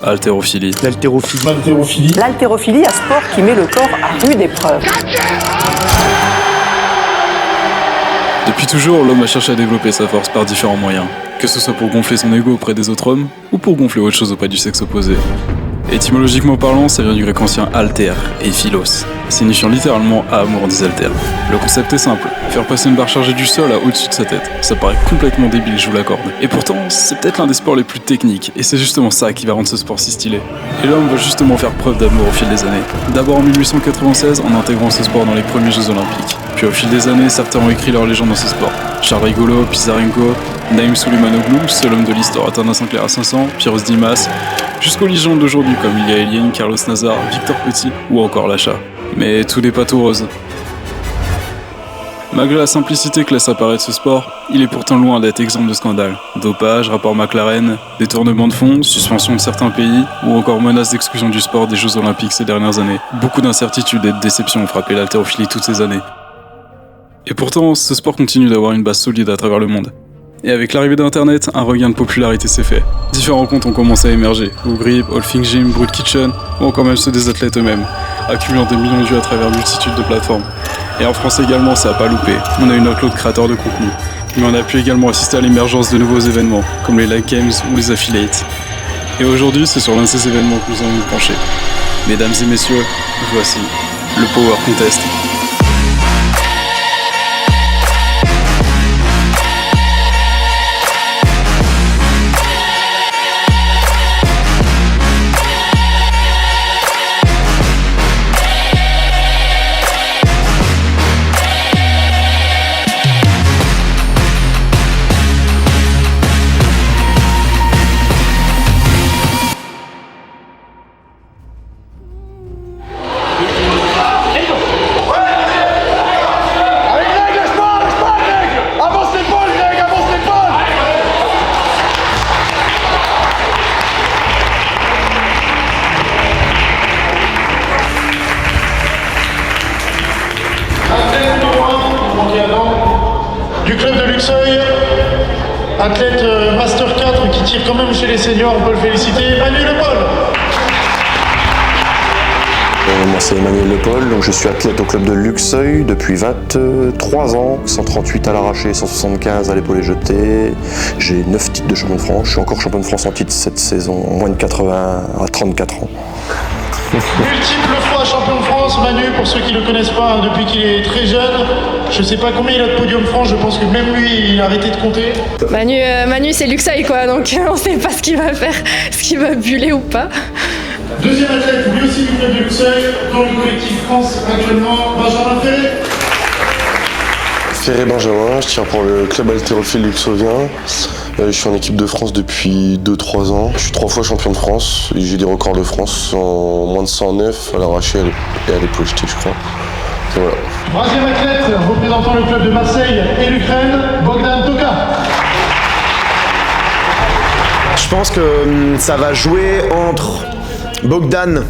Haltérophilie. L'haltérophilie. L'haltérophilie, un sport qui met le corps à rude épreuve. Depuis toujours, l'homme a cherché à développer sa force par différents moyens, que ce soit pour gonfler son ego auprès des autres hommes, ou pour gonfler autre chose auprès du sexe opposé. Étymologiquement parlant, ça vient du grec ancien alter et philos, signifiant littéralement amour des haltères. Le concept est simple, faire passer une barre chargée du sol à au-dessus de sa tête. Ça paraît complètement débile, je vous l'accorde. Et pourtant, c'est peut-être l'un des sports les plus techniques, et c'est justement ça qui va rendre ce sport si stylé. Et l'homme va justement faire preuve d'amour au fil des années. D'abord en 1896, en intégrant ce sport dans les premiers Jeux Olympiques. Puis au fil des années, certains ont écrit leur légende dans ce sport. Charles Rigolo, Pisarenko, Naïm Souleimanoglu, seul homme de l'histoire atteint d'un Sinclair à 500, Piros Dimas, jusqu'aux légendes d'aujourd'hui comme Ilia Ilien, Carlos Nazar, Victor Petit ou encore Lacha. Mais tout n'est pas tout rose. Malgré la simplicité que laisse apparaître ce sport, il est pourtant loin d'être exempt de scandales. Dopage, rapport McLaren, détournement de fonds, suspension de certains pays, ou encore menace d'exclusion du sport des Jeux Olympiques ces dernières années. Beaucoup d'incertitudes et de déceptions ont frappé l'haltérophilie toutes ces années. Et pourtant, ce sport continue d'avoir une base solide à travers le monde. Et avec l'arrivée d'Internet, un regain de popularité s'est fait. Différents comptes ont commencé à émerger, Grip, All Things Gym, Brute Kitchen, ou encore même ceux des athlètes eux-mêmes, accumulant des millions de vues à travers multitude de plateformes. Et en France également, ça a pas loupé, on a une outload de créateurs de contenu. Mais on a pu également assister à l'émergence de nouveaux événements, comme les Like Games ou les Affiliates. Et aujourd'hui, c'est sur l'un de ces événements que nous allons nous pencher. Mesdames et messieurs, voici le Power Contest. Du club de Luxeuil, athlète Master 4 qui tire quand même chez les seniors, on peut le féliciter, Manu Lepol. Moi c'est Emmanuel Lepol, donc je suis athlète au club de Luxeuil depuis 23 ans, 138 à l'arraché, 175 à l'épaulé jeté. J'ai 9 titres de champion de France, je suis encore champion de France en titre cette saison, moins de 80 à 34 ans. Multiple fois champion de France, Manu, pour ceux qui ne le connaissent pas, depuis qu'il est très jeune. Je sais pas combien il a de podium France, je pense que même lui, il a arrêté de compter. Manu c'est Luxeuil quoi, donc on sait pas ce qu'il va faire, ce qu'il va buller ou pas. Deuxième athlète, lui aussi du club de Luxeuil, dans le collectif France actuellement, Benjamin Ferré. Ferré Benjamin, je tire pour le club haltérophile luxovien. Je suis en équipe de France depuis 2-3 ans. Je suis 3 fois champion de France et j'ai des records de France en moins de 109 à l'arraché et à l'épaulé jeté, je crois. Et voilà. Troisième athlète, représentant le club de Marseille et l'Ukraine, Bogdan Toka. Je pense que ça va jouer entre Bogdan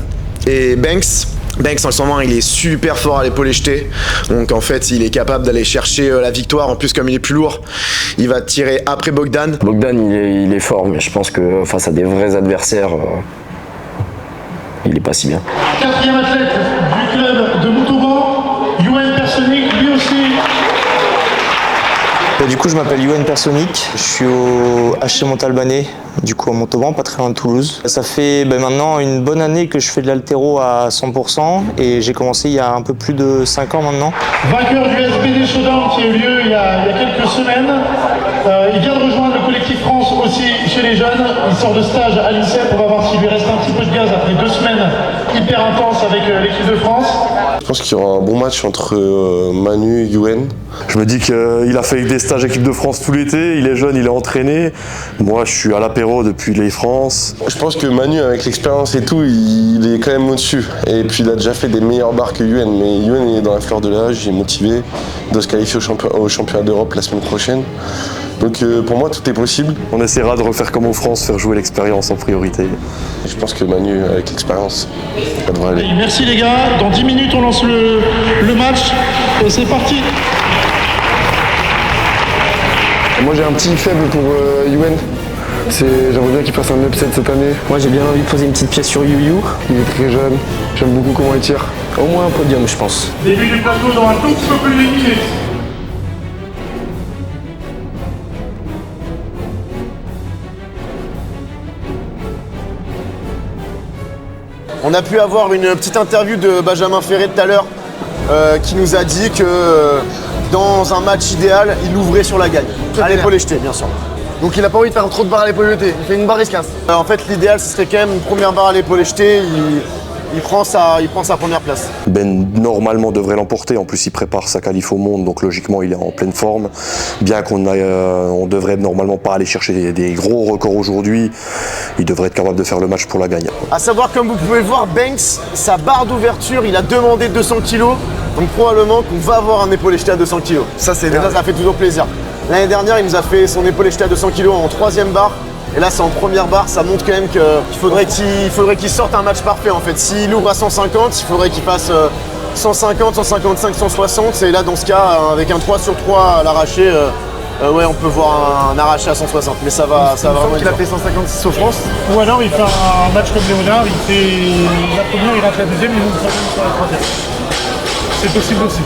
et Banks. Banks en ce moment il est super fort à l'épaulé jeté, donc en fait il est capable d'aller chercher la victoire. En plus comme il est plus lourd, il va tirer après Bogdan. Bogdan il est fort, mais je pense que face à des vrais adversaires, il est pas si bien. Quatrième athlète du club de Montauban, Yoann Personic, lui aussi. Du coup je m'appelle Yoann Personic, je suis au HC Montalbanais, du coup à Montauban, pas très loin de Toulouse. Ça fait maintenant une bonne année que je fais de l'haltéro à 100% et j'ai commencé il y a un peu plus de 5 ans maintenant. Vainqueur du SBD Showdown qui a eu lieu il y a quelques semaines. Il vient de rejoindre le collectif France aussi chez les jeunes. Il sort de stage à l'INSEP, on va voir s'il lui reste un petit peu de gaz après 2 semaines hyper intenses avec l'équipe de France. Je pense qu'il y aura un bon match entre Manu et Yoann. Je me dis qu'il a fait des stages équipe de France tout l'été, il est jeune, il est entraîné. Moi, je suis à l'apéro depuis les France. Je pense que Manu, avec l'expérience et tout, il est quand même au-dessus. Et puis il a déjà fait des meilleures barres que Yoann. Mais Yoann est dans la fleur de l'âge, il est motivé. Il doit se qualifier au championnat d'Europe la semaine prochaine. Donc pour moi, tout est possible. On essaiera de refaire comme en France, faire jouer l'expérience en priorité. Et je pense que Manu, avec l'expérience, ça devrait aller. Merci les gars, dans 10 minutes on lance le match et c'est parti. Moi j'ai un petit faible pour Yoann. J'aimerais bien qu'il fasse un upset cette année. Moi j'ai bien envie de poser une petite pièce sur Yu. Il est très jeune. J'aime beaucoup comment il tire. Au moins un podium, je pense. Début du plateau dans un tout petit peu plus d'une minute. On a pu avoir une petite interview de Benjamin Ferré tout à l'heure qui nous a dit que dans un match idéal, il ouvrait sur la gagne. À l'épaule jetée, bien sûr. Donc il a pas envie de faire trop de barres à l'épaule jetée. Il fait une barre, il se casse. En fait, l'idéal, ce serait quand même une première barre à l'épaule jetée. Il prend sa première place. Ben normalement devrait l'emporter, en plus il prépare sa qualif au monde, donc logiquement il est en pleine forme. Bien on devrait normalement pas aller chercher des gros records aujourd'hui, il devrait être capable de faire le match pour la gagne. À savoir, comme vous pouvez le voir, Banks, sa barre d'ouverture, il a demandé 200 kg, donc probablement qu'on va avoir un épaulé jeté à 200 kg. Ça fait toujours plaisir. L'année dernière, il nous a fait son épaulé jeté à 200 kg en 3e barre. Et là, c'est en première barre, ça montre quand même qu'il faudrait qu'il sorte un match parfait en fait. S'il ouvre à 150, il faudrait qu'il fasse 150, 155, 160. Et là, dans ce cas, avec un 3 sur 3 à l'arraché, ouais, on peut voir un arraché à 160. Mais ça va vraiment être Il a fait 156 au France. Ou alors il fait un match comme Léonard, il fait la première, il rate la deuxième, il monte sur la troisième. C'est possible aussi.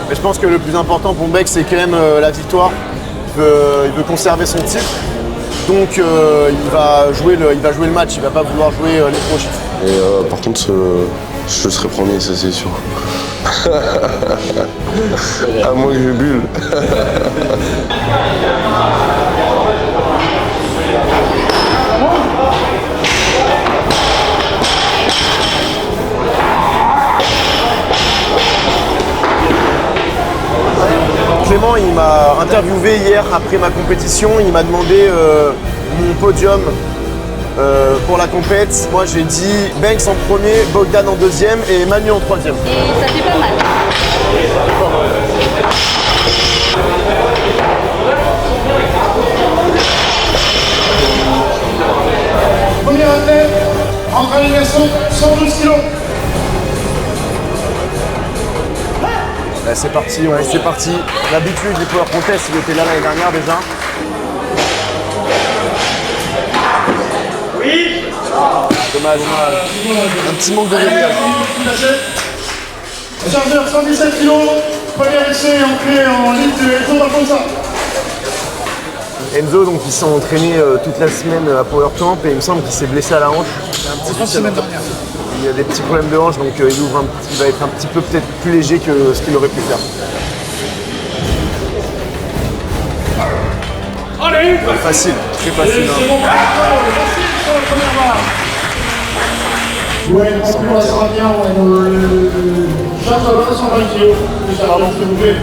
Mais je pense que le plus important pour Beck, c'est quand même la victoire. Il veut conserver son titre. Donc il va jouer le match, il va pas vouloir jouer les gros chiffres. Et par contre, je serai premier, ça c'est sûr. À moins que je bulle. Clément, il m'a interviewé hier après ma compétition, il m'a demandé mon podium pour la compète. Moi j'ai dit Banks en premier, Bogdan en deuxième et Manu en troisième. Et ça fait pas mal. Premier athlète, entre élimination, 112 kg. C'est parti, ouais, c'est parti. L'habitude du Power Contest, il était là l'année dernière déjà. Oui. Dommage. Un petit manque de réglage. Chargeur 117 kg, premier essai entré en ligne de Enzo Barbosa. Enzo, donc ils sont entraînés toute la semaine à Power Camp et il me semble qu'il s'est blessé à la hanche. Il y a des petits problèmes de hanche, donc il va être un petit peu peut-être plus léger que ce qu'il aurait pu faire. Facile, très facile. Ouais, en plus, ça sera bien, charge à 220 kg, ça va s'il vous plaît.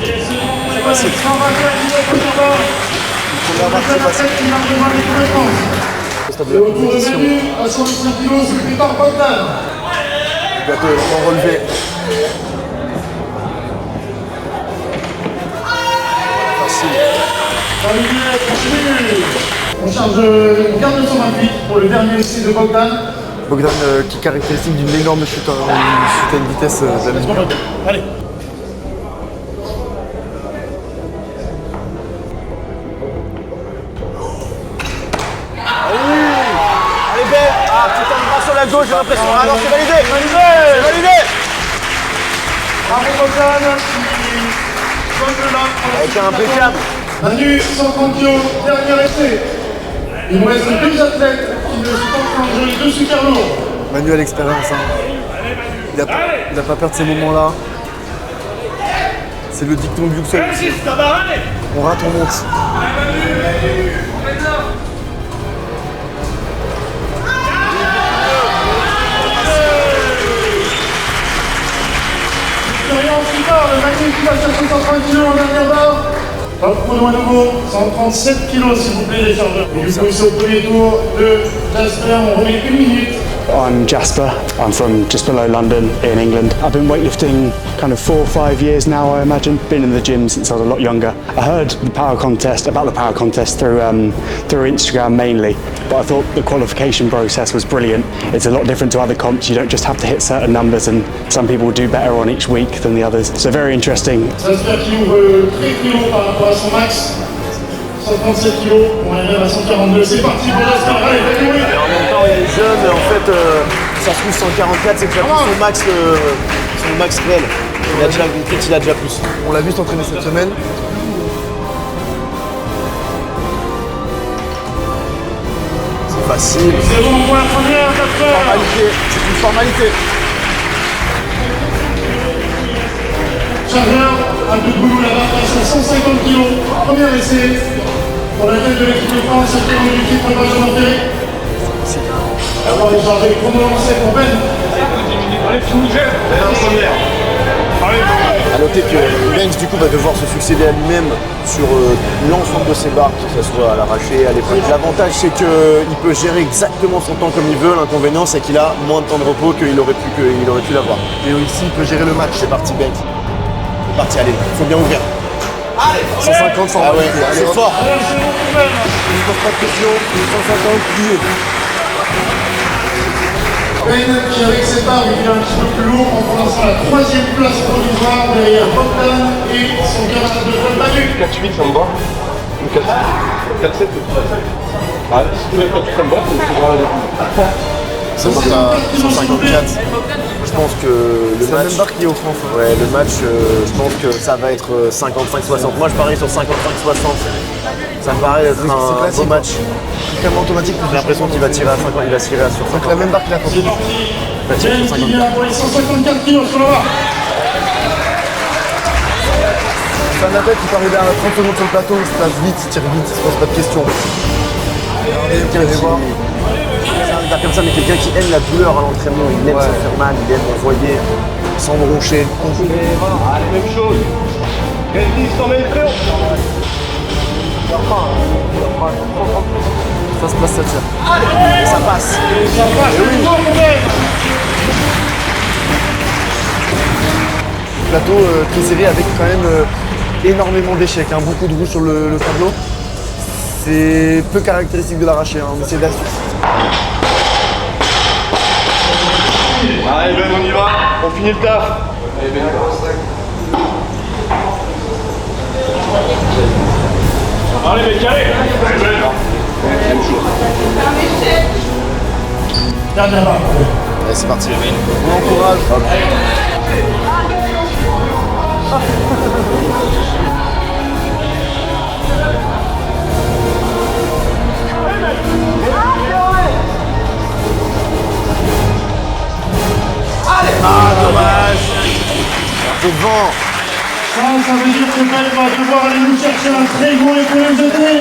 C'est facile. 125 kg première barre. Le retour de Manu à 125 kg, c'est pris par Bogdan. Bientôt, on va relever. Facile. On charge une garde de 128 pour le dernier essai de Bogdan. Bogdan qui est caractéristique d'une énorme chute à une vitesse de la mesure. Allez. La gauche, j'ai l'impression. Ah non, c'est validé! C'est validé! Bravo Bogdan, qui donne le là. Avec un impeccable. Manu, 130 kg, dernier essai. Il nous reste 2 athlètes qui ne sont pas en jeu, 2 super lourds. Manu a l'expérience. Hein. Il a pas peur de ces moments-là. C'est le dicton du Luxeuil. On rate, on monte. Le Manu qui va chercher 130 kg en dernière barre. Top chrono à nouveau, 137 kg s'il vous plaît les chargeurs. Et du coup, c'est au premier tour de Jasper, on remet 1 minute. I'm Jasper. I'm from just below London in England. I've been weightlifting kind of 4 or 5 years now, I imagine. Been in the gym since I was a lot younger. I heard about the power contest through Instagram mainly, but I thought the qualification process was brilliant. It's a lot different to other comps. You don't just have to hit certain numbers, and some people do better on each week than the others. So very interesting. Jasper qui ouvre très haut par rapport à son max. 137 kg, on est même à 142, c'est parti pour Jasper, allez, en même temps, il est jeune, en fait, ça se trouve 144, c'est déjà son max réel. Il a déjà plus. On l'a vu s'entraîner cette semaine. C'est facile. C'est bon pour la première, Jasper. C'est une formalité. Chargeur, un peu de boulot là-bas, passe à 150 kg, premier essai. Pour la tête de l'équipe de France, c'est le du titre Benjamin Ferry. Alors, il va avec chrono lancé pour Ben. Allez, A noter que Banks du coup va devoir se succéder à lui-même sur l'ensemble de ses barres, que ce soit à l'arraché, à l'épaule. L'avantage c'est qu'il peut gérer exactement son temps comme il veut, l'inconvénient c'est qu'il a moins de temps de repos qu'il aurait pu l'avoir. Et ici il peut gérer le match, c'est parti Banks. C'est parti, allez, il faut bien ouvrir. 150 sans c'est fort. Allez, c'est bon pour Ben. Il ne pose pas de pression, 150 plié. Ben qui avec ses barres il vient un petit peu plus lourd en prononçant la 3e place provisoire derrière Bogdan et son camarade de Paul Manu. 4-8 ça me va. 4-7 ah, si tu mets 4 ça me va, Ça marque à 154. Je pense que le match. Même barre qui est offense. Ouais, le match, je pense que ça va être 55-60. Moi, je parie sur 55-60. Ça me paraît être un beau match. Totalement automatique. J'ai l'impression qu'il va tirer à 50, il va tirer à 60. Donc la même barre qu'il a tenté. Il va tirer sur 54. Pour les 154 kg sur la barre. C'est un athlète qui peut arriver à 30 secondes sur le plateau, il se place vite, il tire vite, il se pose pas de questions. Regardez, vous voir. Comme ça, mais quelqu'un qui aime la douleur à l'entraînement, il aime se faire mal, il aime envoyer sans broncher. Voilà, même chose. Kenny, s'en met le très haut. Ça se place, ça tire. Et ça passe. Et ça passe, c'est bon pour Ben. Plateau très serré avec quand même énormément d'échecs, hein, beaucoup de rouges sur le tableau. C'est peu caractéristique de l'arraché, hein, mais c'est d'astuce. Allez Ben, on y va, on finit le taf. Allez Ben, allez mec, allez. Allez Ben. Dernière barre. Allez, c'est parti. On encourage. Ah, dommage. Devant. Ça veut dire que Ben va devoir aller nous chercher un très gros épaulé jeté.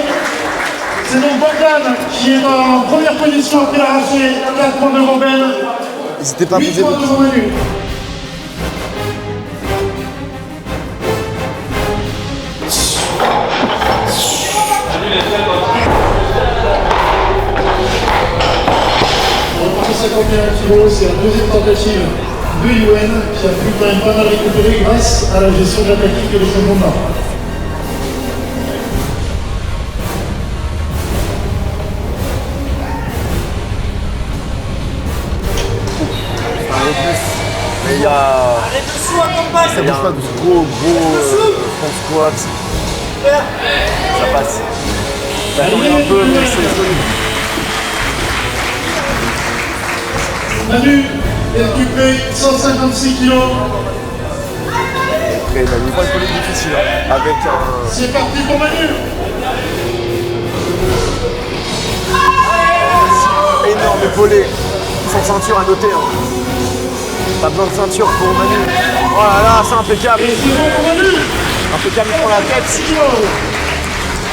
C'est donc Bogdan qui est en première position après l'arraché, 4 points devant Ben. N'hésitez pas à 8 poser points votre devant Manu. On reprend 51 kg, c'est la deuxième tentative de Yuen qui a pu quand même pas mal récupérer grâce à la gestion de la tactique et de son combat. Mais il y a un gros front squat. Ça passe. Ça tourne un peu, mais c'est solide. Manu, récupéré 156 kg. Après, il a une épaule difficile. Hein, avec un. C'est parti pour Manu. Énorme épaulé. Sans ceinture à noter. Hein. Pas besoin de ceinture pour Manu. Oh là là, c'est impeccable. Et c'est bon pour Manu. Impeccable, il prend la tête.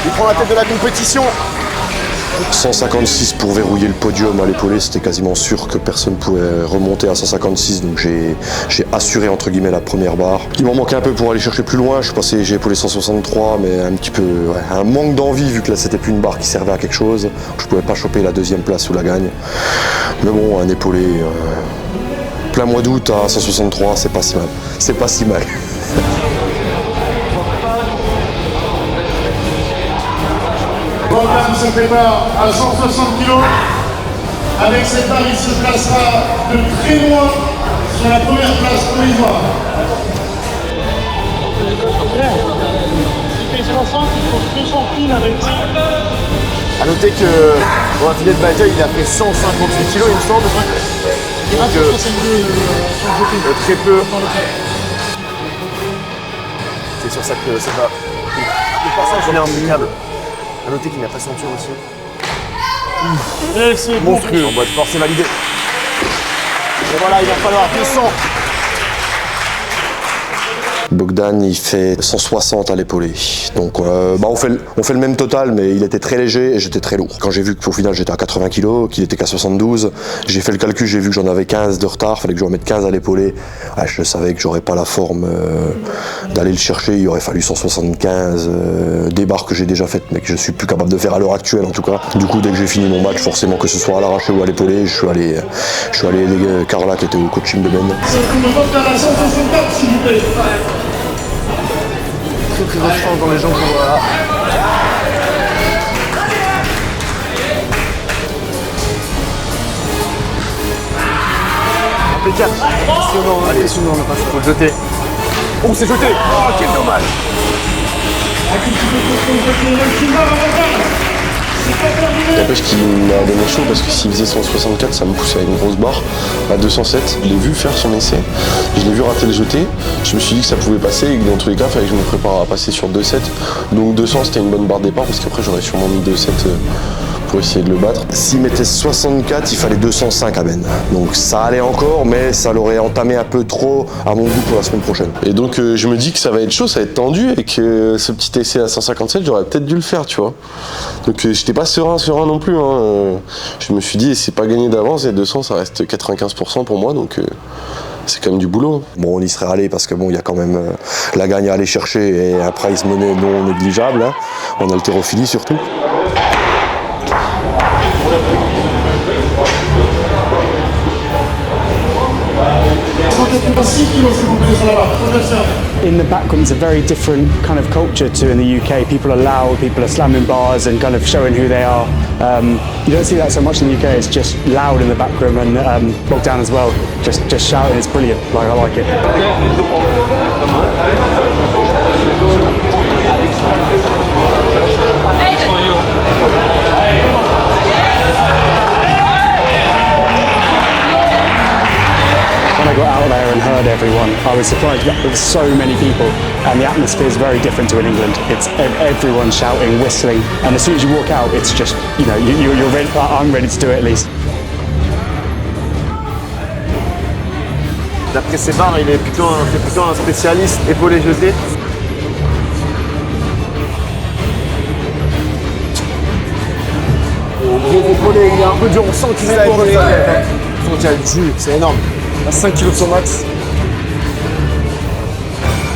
Il prend la tête de la compétition. 156 pour verrouiller le podium à l'épaulé, c'était quasiment sûr que personne ne pouvait remonter à 156, donc j'ai assuré entre guillemets la première barre. Il m'en manquait un peu pour aller chercher plus loin, j'ai épaulé 163, mais un petit peu, un manque d'envie vu que là c'était plus une barre qui servait à quelque chose. Je pouvais pas choper la deuxième place ou la gagne. Mais bon, un épaulé plein mois d'août à 163, c'est pas si mal. C'est pas si mal. Bogdan se prépare à 160 kg. Avec cette barre, il se placera de très loin sur la première place provisoire. Il fait 60, il faut 200 piles avec ça. A noter que pour un filet de bataille, il a fait 158 kg, il me semble. Donc, très peu. C'est sur ça que ça va. Le passage, il est impeccable. A noter qu'il n'a pas ceinture aussi. Et c'est monstrueux. En boîte force, c'est validé. Et voilà, il va falloir 200. Bogdan, il fait 160 à l'épaulé. Donc on fait le même total, mais il était très léger et j'étais très lourd. Quand j'ai vu qu'au final j'étais à 80 kg, qu'il était qu'à 72, j'ai fait le calcul, j'ai vu que j'en avais 15 de retard, fallait que je remette 15 à l'épaulé. Je savais que j'aurais pas la forme d'aller le chercher, il aurait fallu 175, des barres que j'ai déjà faites, mais que je suis plus capable de faire à l'heure actuelle en tout cas. Du coup, dès que j'ai fini mon match, forcément que ce soit à l'arraché ou à l'épaulé, je suis allé aider Carla qui était au coaching de Ben. C'est le Bogdan à 164, s'il vous plaît. Très bonne chance dans les jambes pour voilà. Impeccable. Impressionnant, on n'a pas ça. Faut le jeter. Oh, c'est jeté. Oh, quel dommage. N'empêche qu'il m'a donné chaud parce que s'il faisait 164, ça me poussait à une grosse barre à 207. Je l'ai vu faire son essai, je l'ai vu rater le jeté. Je me suis dit que ça pouvait passer et que dans tous les cas, il fallait que je me prépare à passer sur 2,7. Donc 200, c'était une bonne barre de départ parce qu'après, j'aurais sûrement mis 2,7 pour essayer de le battre. S'il mettait 64, il fallait 205 à Ben. Donc ça allait encore, mais ça l'aurait entamé un peu trop à mon goût pour la semaine prochaine. Et donc je me dis que ça va être chaud, ça va être tendu et que ce petit essai à 157, j'aurais peut-être dû le faire, tu vois. Donc j'étais pas serein non plus. Je me suis dit, c'est pas gagné d'avance et 200, ça reste 95% pour moi, donc c'est quand même du boulot. Bon, on y serait allé parce que bon, il y a quand même la gagne à aller chercher et un prize money non négligeable, hein, en haltérophilie surtout. In the backroom, it's a very different kind of culture to in the UK. People are loud, people are slamming bars and kind of showing who they are. You don't see that so much in the UK. It's just loud in the backroom, and Bogdan as well, just shouting. It's brilliant. Like, I like it. When I got out there and heard everyone, I was surprised that there were so many people, and the atmosphere is very different to in England. It's everyone shouting, whistling, and as soon as you walk out, it's just, you know, you're ready. I'm ready to do it at least. D'après ses barres, c'est plutôt un spécialiste épaulé jeté. Gros épaulé, il est un peu dur, on sent qu'il est épaulé. On sent qu'il y a du jus, c'est énorme. À 5 kg de son max.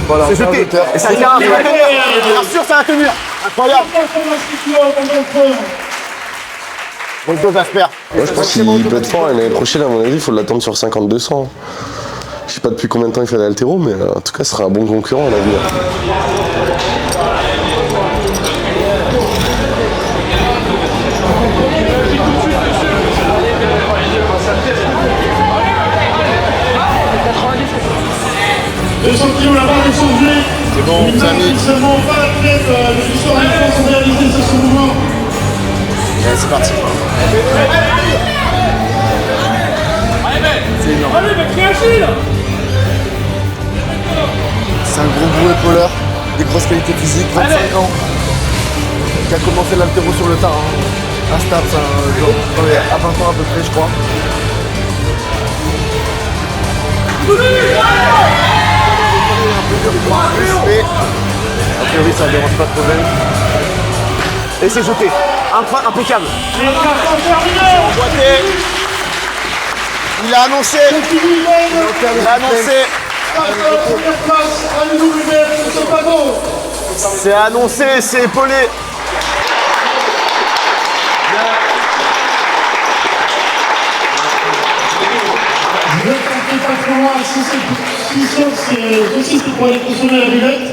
Voilà, c'est jeté. Et ça tient, bien sûr, ça va tenir. Incroyable. Bonne chose à se faire. Moi, je pense qu'il peut être fort et l'année prochaine, à mon avis, il faut l'attendre sur 50-200. Je sais pas depuis combien de temps il fait l'haltéro, mais en tout cas, ce sera un bon concurrent à l'avenir. La barre est changée. C'est bon, on s'est mis. Seulement 20 athlètes de l'histoire de France ont réalisé ce mouvement. Allez, c'est parti. C'est énorme. C'est un gros bout épauleur, des grosses qualités physiques, 25 ans, qui a commencé l'haltéro sur le tard. À Stade, à 20 ans à peu près, je crois. A priori, ça ne dérange pas de problème. Et c'est jeté. Impeccable. Il a annoncé. C'est annoncé, c'est épaulé. Ne tentez pas trop loin, si c'est pour aller consommer la buvette.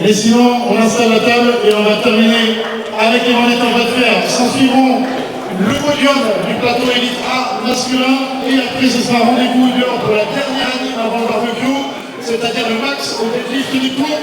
Et sinon, on installe la table et on va terminer avec les manettes en bras de fer. S'en suivront le podium du plateau élite A masculin et après ce sera rendez-vous dehors pour la dernière anime avant le barbecue, c'est-à-dire le max au deadlift du poids.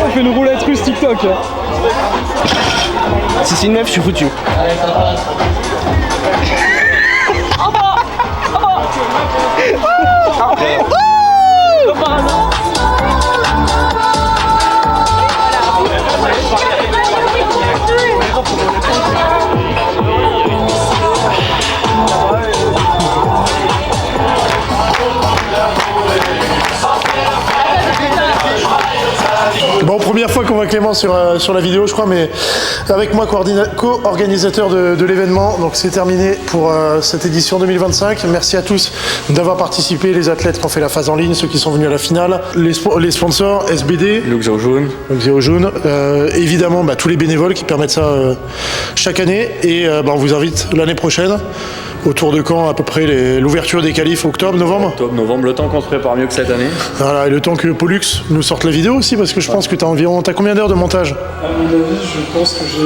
On fait une roulette russe TikTok. Si c'est une meuf, je suis foutu. Bon, première fois qu'on voit Clément sur la vidéo, je crois, mais avec moi, co-organisateur de l'événement. Donc c'est terminé pour cette édition 2025. Merci à tous d'avoir participé, les athlètes qui ont fait la phase en ligne, ceux qui sont venus à la finale, les sponsors, SBD, Luxo Jaune. Luxo Jaune, évidemment tous les bénévoles qui permettent ça chaque année. Et on vous invite l'année prochaine. Autour de quand à peu près l'ouverture des qualifs, octobre, novembre? Octobre, novembre, le temps qu'on se prépare mieux que cette année. Voilà, et le temps que Pollux nous sorte la vidéo aussi, parce que je pense que t'as combien d'heures de montage? À mon avis, je pense que j'ai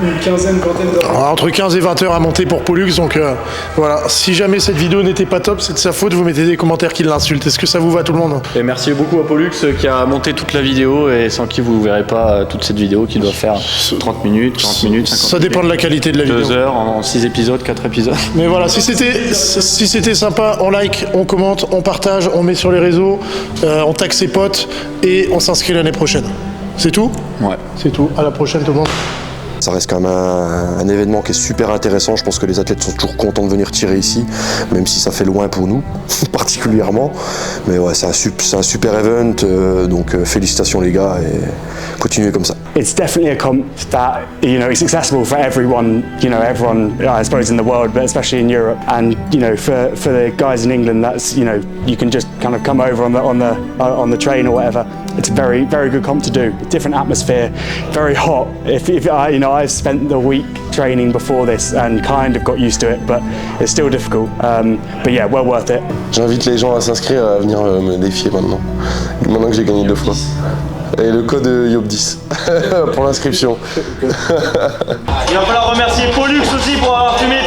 une vingtaine d'heures. Entre 15 et 20 heures à monter pour Pollux, donc voilà. Si jamais cette vidéo n'était pas top, c'est de sa faute, vous mettez des commentaires qui l'insultent. Est-ce que ça vous va tout le monde? Et merci beaucoup à Pollux qui a monté toute la vidéo et sans qui vous ne verrez pas toute cette vidéo qui doit faire 30 minutes, 40 minutes, 50 Ça dépend de la qualité de la vidéo. 2 heures en 6 épisodes, 4 épisodes. Mais voilà, si c'était sympa, on like, on commente, on partage, on met sur les réseaux, on tag ses potes et on s'inscrit l'année prochaine. C'est tout? Ouais. C'est tout. À la prochaine tout le monde. Ça reste quand même un événement qui est super intéressant. Je pense que les athlètes sont toujours contents de venir tirer ici, même si ça fait loin pour nous, particulièrement. Mais ouais, c'est un super event, donc félicitations les gars et continuez comme ça. It's definitely a comp that, it's accessible for everyone, everyone, I suppose, in the world, but especially in Europe. And, for the guys in England, that's, you can just kind of come over on the train or whatever. It's a very, very good comp to do. Different atmosphere, very hot. I've spent the week training before this and kind of got used to it, but it's still difficult. But yeah, well worth it. J'invite les gens à s'inscrire, à venir me défier maintenant que j'ai gagné 2 fois. Et le code YOP10 pour l'inscription. Il va falloir remercier Pollux aussi pour avoir fumé